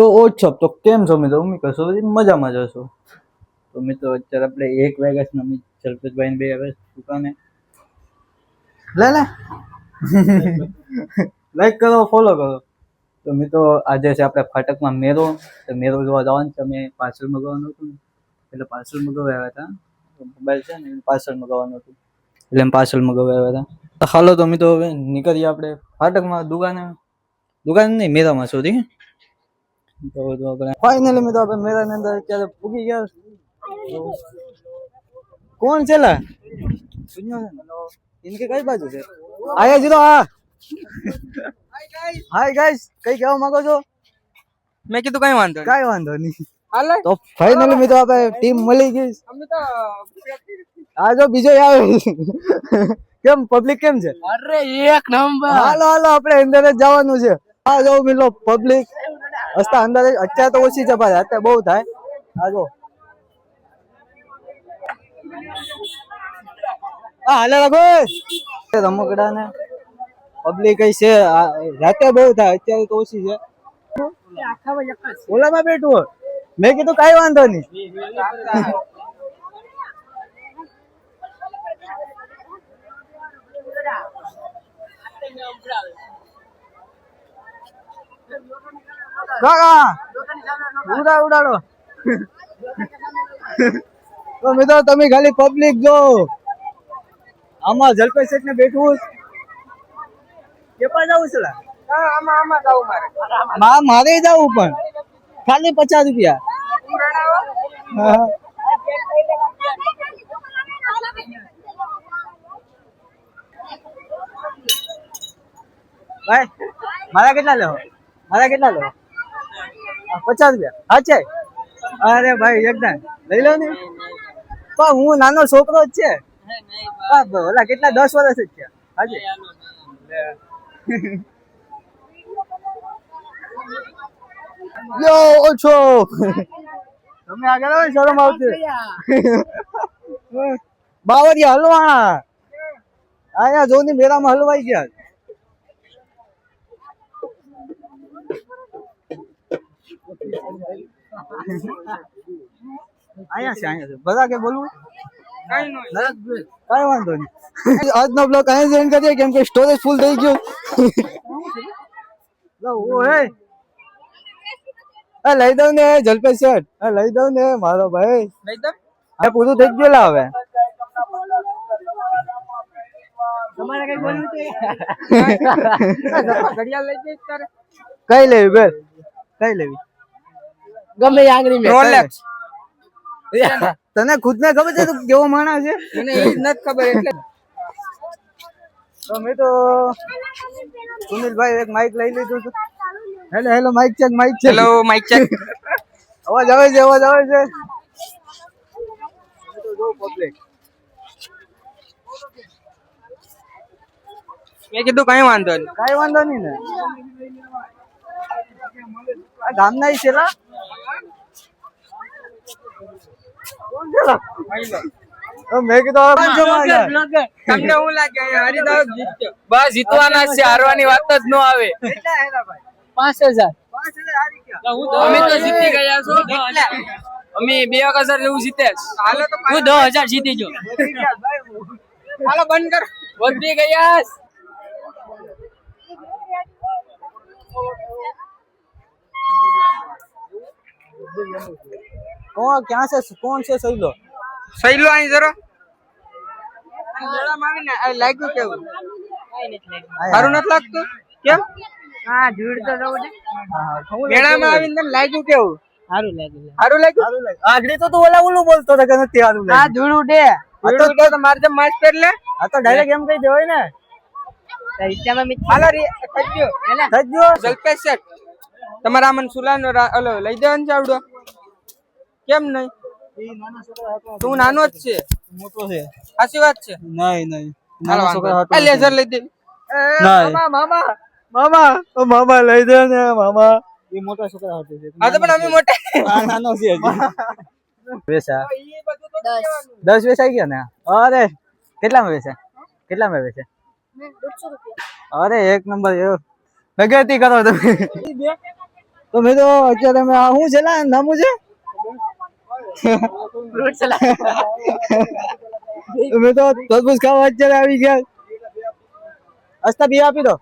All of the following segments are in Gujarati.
તો ઓછો તો કેમ છો મિત્રો? ઉમ્મી કશો મજામાં જશો. તો મિત્રો અત્યારે આપણે 1 વાગ્યા છે. અમે જલપતભાઈ બે આવે દુકાને. લે લાઈક કરો, ફોલો કરો. તો મિત્રો આજે છે આપણે ફાટકમાં મેરો. તો મેરો જોવા જવાનું છે. અમે પાર્સલ મંગાવવાનું હતું ને, એટલે પાર્સલ મંગાવવા આવ્યા હતા. મોબાઈલ છે ને પાર્સલ મંગાવવાનું હતું, એટલે એમ પાર્સલ મંગાવવા આવ્યા હતા. હાલો તો મિત્રો હવે નીકળીએ આપણે ફાટકમાં દુકાન નહીં મેરામાં સુધી. તો આપણે ફાઇનલી મિત્રો આપણે મેરાની અંદર અત્યારે પૂગી ગયા. કોણ છે લા? ઇનકે કઈ બાજુ છે? આયા જીરો આ. હાય ગાઈસ, કઈ કહેવા માંગો છો? મેં કીધું કઈ વાંધો નહીં. તો ફાઇનલી મિત્રો આપણે ટીમ મળી ગઈ. આ જો બીજો આવે. કેમ પબ્લિક કેમ છે? અરે એક નંબર. હાલો આપણે અંદર જ જવાનું છે. આ જો મિત્રો પબ્લિક હસતા અંદર અત્યારે તો ઓછી છે ભાઈ, અત્યારે બહુ થાય. આ જો હાલે રાખો રમકડા ને પબ્લિક કઈ છે. રાતે બહુ થાય, અત્યારે તો ઓછી છે. ઓલામાં બેઠું મેં કીધું કઈ વાંધો નહીં. ઉડાડો તો મિત્રો તમે ખાલી પબ્લિક જો. આમાં જલપેશ સેટ ને બેઠું કેપા જવું છે? મારે જવું પણ ખાલી 50 રૂપિયા. ભાઈ મારા કેટલા લેવો? 50 રૂપિયા. હા છે. અરે ભાઈ એકદમ લઈ લો ને. પણ હું નાનો છોકરો જ છે. ઓલા કેટલા 10 વર્ષ જ છે. હાજી યો ઓછો તમે આગળ આવો, શરમ આવતી. બાવરિયા હલવાણા આયા જોની મેળામાં હલવાઈ ગયા. અહીંયા છે બધા કે બોલવું કઈ વાંધો નહીં. આજનો બ્લોગ અહીં એન્ડ કરીએ કેમ કે સ્ટોરેજ ફૂલ થઈ ગયું. લઈ દઉં ને જલપેશ શેઠ, લઈ દઉં ને મારો ભાઈ. પૂરું થઈ ગયેલા હવે. કઈ લેવી બેન? કઈ લેવી? ગમે આંગળી રોલેક્સ. તને ખુદ ને ખબર છે તું કેવો માણસ છે? મને એ જ નથી ખબર એટલે. તો મેં તો સુનિલભાઈ એક માઇક લઈ લીધું છે. Hello mike check. Hello mike check. અવાજ આવે છે. પબ્લિક મેં કીધું કઈ વાંધો નહીં ને. આ ગામના છે લા. મેં કીધું તમને હું લાગે હરિદાસ જીત્યો? બસ જીતવાના છે, હારવાની વાત જ ન આવે. 5000 અમે તો જીતી ગયા છો. અમે 2000 જેવું જીતે. હું 10000 જીતી ગયો. હાલો બંધ કર. વધી ગયા. કોણ છે સૈલો? અહીં જરો આવીને લાગ્યું કેવું? સારું નથી લાગતું? કેમ? હા ધૂળ તો મેળામાં આવીને તને લાગ્યું કેવું? સારું લાગ્યું. આગળ તો તું ઓલું બોલતો હતો કે નથી સારું લાગ્યું. હા ધૂળ ઉડે. તો મારે જેમ માસ્ક પહેરી લે. આ તો ડાયરેક્ટ એમ કહી દેવાય ને. જલપેશ શેઠ તમારા મન સુલાનો લઈ દેવાનું છે આવડો? કેમ નહીં? તું નાનો જ છે. મોટો છે. સાચી વાત છે. નહીં લેઝર લઈ દે. મામા લઈ દે ને મામા. એ મોટા છોકરા હતો છે. હા તો પણ અમે મોટા. નાનો છે હજી. વેસા 10 વેચાઈ ગયા ને. અરે કેટલામાં વેચે? 150 રૂપિયા. અરે એક નંબર. પ્રગતિ કરો તમે. તો મેં તો અત્યારે અમે આ શું છે લા નામું છે મેં તો તરબૂચ ખાવા અત્યારે આવી ગયા હસતા બી આપી દો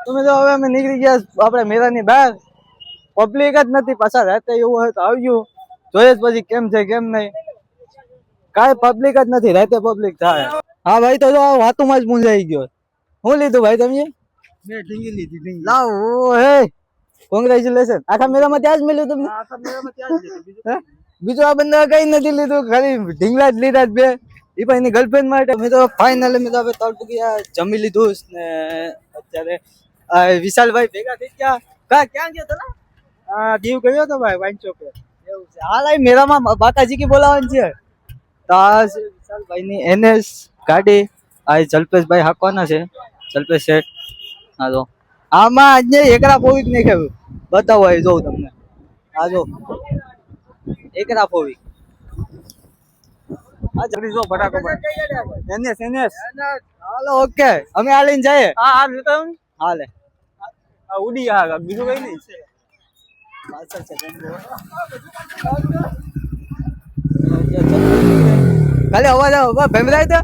તમે તો હવે અમે નીકળી ગયા આપણે મેળાની બહાર પબ્લિક જ નથી પાછા રાતે એવું હોય તો આવ્યું જોઈએ જ પછી કેમ છે કેમ નહીં કાંઈ પબ્લિક જ નથી રાતે પબ્લિક થાય હા ભાઈ તો આ વાતોમાં જ મૂંઝાઈ ગયો શું લીધું ભાઈ તમે મેં ઢીંગી લીધી ઢીંગી લાવ ઓ હે કોંગ્રેચ્યુલેશન આખા મેળામાં ત્યાં જ મળ્યું તમને આખા મેળામાં ત્યાં જ લીધી બીજું હે? બીજું આ બંને કઈ નથી લીધું ખાલી ઢીંગલા જ લીધા જ બે એ પણ એની ગર્લફ્રેન્ડ માટે મેં તો ફાઇનલી મેં તો હવે તળપુકિયા જમી લીધું ને અત્યારે આ વિશાલભાઈ ભેગા થઈ ગયા ક્યાં ગયા હતા આ દીવ ગયો તો ભાઈ વાઇન ચોકે એવું છે હાલ આ મેળામાં બાકાજી કી બોલાવવાની છે તો આ છે વિશાલભાઈની NS ગાડી આ જલ્પેશભાઈ હાંકવાના છે જલ્પેશ શેઠ હા જો આમાં આજે એકરા પોવીક નહીં ખેવું બતાવો અહીં જોઉં તમને આ જો એકરા પોવીક આ જલ્દી જો ફટાકો NS હાલો ઓકે અમે આ લઈને જઈએ હા હા લેતા હું હાલે આ ઉડી આ બીજું કઈ નહીં છે ખાલી અવાજ આવે ભેમરાય તો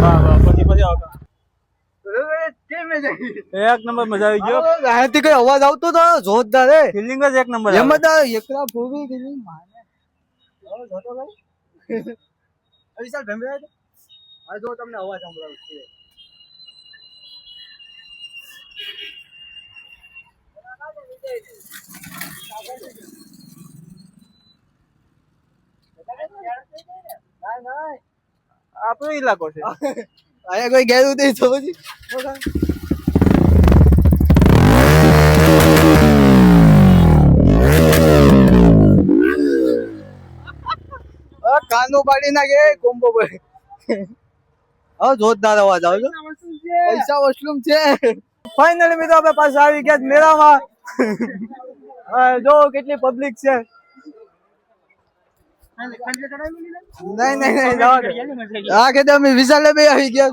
હા હા પછી આવતા એક નંબર મજા આવી ગયો અહીંથી કઈ અવાજ આવતો તો જોરદાર હે ફિલિંગ જ એક નંબર એમાં તો એકલા ભૂવી ગઈ માને જોતો ભાઈ વિશાલ ભેમરાય તો આ જો તમને અવાજ સંભળાવું છે આપણો ઇલાકો છે અહીંયા કોઈ ગેરું નહીં તો પછી કાનો પાડી નાખે કોમ્બો ભાઈ હવે જોરદાર અવાજ આવે છે પૈસા વસલુમ છે ફાઇનલી મિત્રો આપણે પાછા આવી ગયા મેળામાં જો કેટલી પબ્લિક છે નહીં હા કે અમે વિશાલે બે આવી ગયા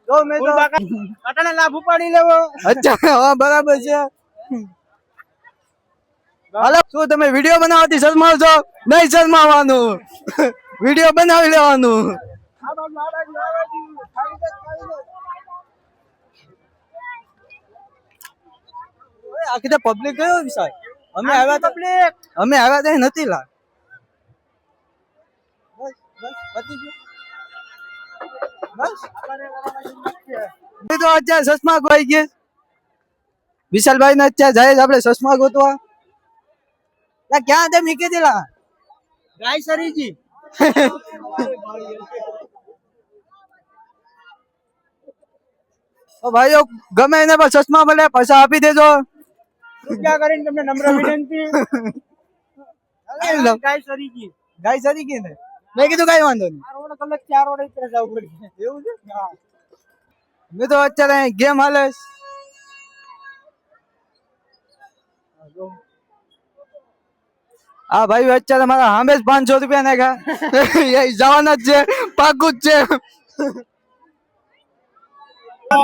જો મેં તો કાટાને લાભ ઉપાડી લેવો અચ્છા હા બરાબર છે હાલો શું તમે વિડીયો બનાવવાથી શરમાવ છો નહીં શરમાવાનું વિડીયો બનાવી લેવાનું આખી તો પબ્લિક ગયો વિશાલ અમે આવ્યા તો અમે આવ્યા તો નથી લા તો અત્યારે સસમા ગોઈ ગયા વિશાલભાઈ ને અત્યારે જાય આપણે સસમા ગોતવા ક્યાં તે મૂકી દેલા ગાય સરીજી ભાઈઓ ગમે એને પણ ચશ્મા મળે પૈસા આપી દેજો કૃપયા કરીને તમને નમ્ર વિનંતી ગાય સરીજી ગાય સરી ગઈ ને મેં કીધું કઈ વાંધો નહીં આ રોડ કલાક 4 રોડ ઉપર જવું પડે એવું છે મેં તો અત્યારે ગેમ હાલે હા ભાઈ અત્યારે મારા સામે જ 500 રૂપિયા નાખ્યા એ જવાના જ છે પાકું જ છે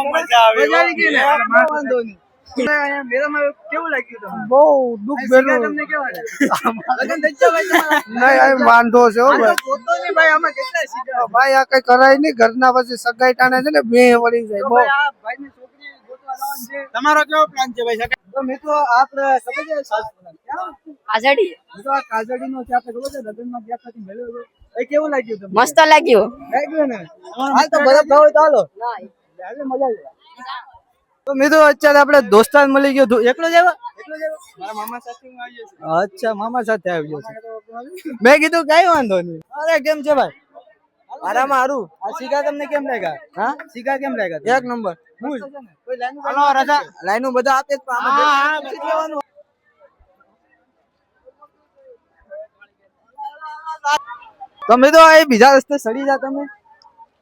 મજા આવી ગઈ ને વાંધો નહીં મેળામાં કેવું લાગ્યું તમને બહુ દુઃખ ભેલું તમને કેવા લાગ્યું લગન થઈ ગયા ભાઈ તમારા નહીં વાંધો છે હો ભાઈ પોતો નહીં ભાઈ આમાં કેટલા સીધા ભાઈ આ કઈ કરાય નહીં ઘરના પછી સગાઈ ટાણે છે ને બે વળી જાય બહુ ભાઈ આ ભાઈની છોકરી ગોતવા લાવવાની છે તમારો કેવો પ્લાન છે ભાઈ સગાઈ તો મિત્રો આપણે ખબર છે આઝાડી મિત્રો આ કાજડીનો છે આપણે ખબર છે લગ્નમાં ગયા પછી મળ્યો હતો એ કેવું લાગ્યું તમને મસ્ત લાગ્યું લાગ્યું ને હાલ તો બરફ ખાવ હોય તો હાલો હાલે મજા આવી તો મિત્રો અત્યારે આપણે દોસ્તાર મળી ગયો એકલો જ આવ્યો મારા મામા સાથે હું આવ્યો છું અચ્છા મામા સાથે આવ્યો છે મેં કીધું કઈ વાંધો નહીં અરે કેમ છે ભાઈ આરામ હારું આ સિગા તમને કેમ લાગ્યા હા સિગા કેમ લાગ્યા એક નંબર હાલો રજા લાઈનો બધા આપે જ પણ આમાં બેસી લેવાનું. તમે તો એ બીજા રસ્તે સડી જા તમે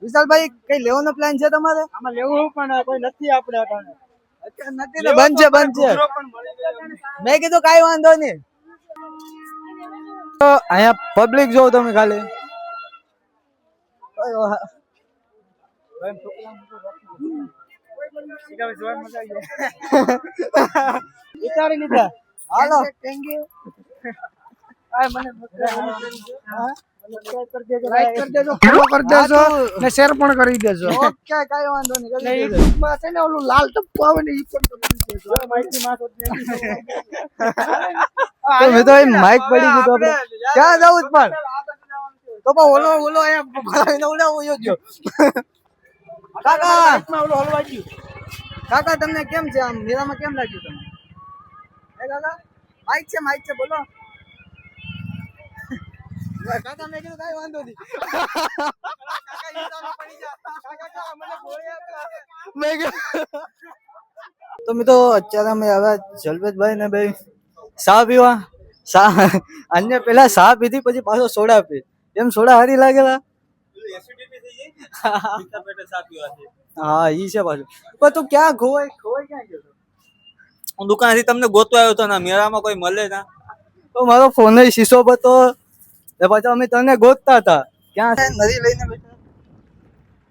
વિશાલભાઈ કઈ લેવાનો પ્લાન છે તમારે આમાં લેવું પણ કોઈ નથી આપણે અટાણે નથી ને બંધ છે મેં કીધું કઈ વાંધો નહીં તો અહીંયા પબ્લિક જોવો તમે ખાલી વિચારી લીધા હાલો થેન્ક યુ લાઈક કરી દેજો ફોલો કરી દેજો ને શેર પણ કરી દેજો ઓકે કાઈ વાંધો નહીં કરી દેજો. યુટ્યુબમાં છે ને ઓલું લાલ ટપ્પુ આવે ને ઈ પણ કરી દેજો તો મેં તો અહીં માઇક પડી ગયું તો આપણે ક્યાં જવું જ પણ તો પણ ઓલો ઓલો અહીંયા ભરાઈને ઉડાવો યો જો કાકા કાકા તમને કેમ છે આમ મેળામાં કેમ લાગ્યું તમને હે કાકા માઇક છે બોલો કાકા મેં કીધું કાઈ વાંધો નહીં કાકા ઈસામાં પડી જા કાકા મને ગોળી આપે મેં તો મેં તો અત્યારે અમે આવ્યા જલવેદભાઈ ને ભાઈ ચા પીવા ચા અન્ય પેલા ચા પીધી પછી પાછો સોડા પી એમ સોડા હારી લાગેલા હા ઈ છે પાછું પણ તું ક્યાં ખોવાય ક્યાં ગયો હું દુકાનેથી તમને ગોતવા આવ્યો હતો ને મેળામાં કોઈ મળે ના તો મારો ફોન શીશો હતો એ પછી અમે તને ગોતતા હતા ક્યાં છે નદી લઈને બેઠા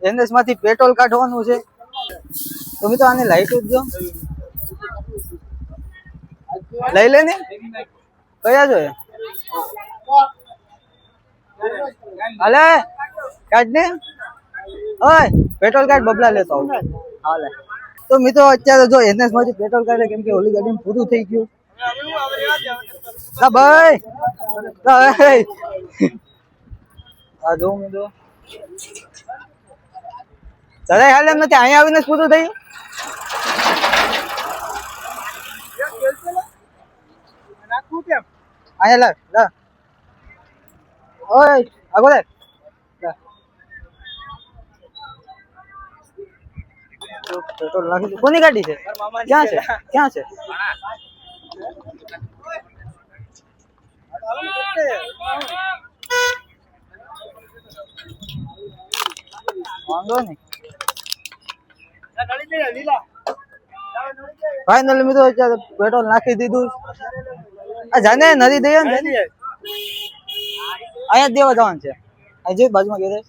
એનએસ માંથી પેટ્રોલ કાઢવાનું છે તો મેં તો આને લાઈટ જ જો લઈ લે ને કયા જો હાલે કાઢ ને ઓય પેટ્રોલ કાઢ બબલા લેતો આવું હાલે તો મેં તો અત્યારે જો એનએસ માંથી પેટ્રોલ કાઢે કેમ કે ઓલી ગાડીમાં પૂરું થઈ ગયું ના ભાઈ આ જો મેં તો ચડાઈ હાલ એમ નથી અહીંયા આવીને જ પૂરું થયું અહીંયા લા લા ઓય આગો લે પેટ્રોલ નાખી દે કોની ગાડી છે ક્યાં છે વાંધો નહીં ફાઈનલી મિત્રો અત્યારે પેટ્રોલ નાખી દીધું આ જાને નદી દઈએ ને અહીંયા જ દેવા જવાનું છે આ જે બાજુમાં ગેરેજ